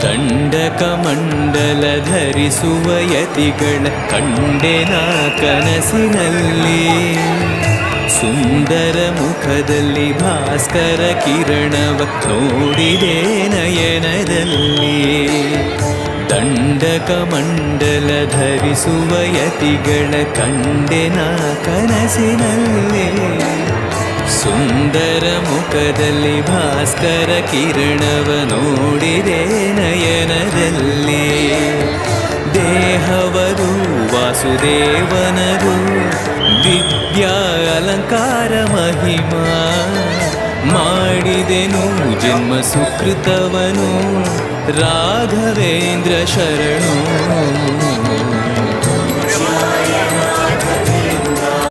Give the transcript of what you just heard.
ದಂಡಕಮಂಡಲ ಧರಿಸುವ ಯತಿಗಳ ಕಂಡೆನ ಕನಸಿನಲ್ಲಿ. ಸುಂದರ ಮುಖದಲ್ಲಿ ಭಾಸ್ಕರ ಕಿರಣವ ನೋಡಿದೆ ನಯನದಲ್ಲಿ. ದಂಡಕಮಂಡಲ ಧರಿಸುವ ಯತಿಗಳ ಕಂಡೆನ ಕನಸಿನಲ್ಲಿ. ಸುಂದರ ಮುಖದಲ್ಲಿ ಭಾಸ್ಕರ ಕಿರಣವ ನೋಡಿದೆ ನಯನದಲ್ಲಿ. ದೇಹವರು ವಾಸುದೇವನರು ದಿವ್ಯ ಅಲಂಕಾರ ಮಹಿಮಾ. ಮಾಡಿದೆನು ಜನ್ಮ ಸುಕೃತವನು ರಾಘವೇಂದ್ರ ಶರಣು.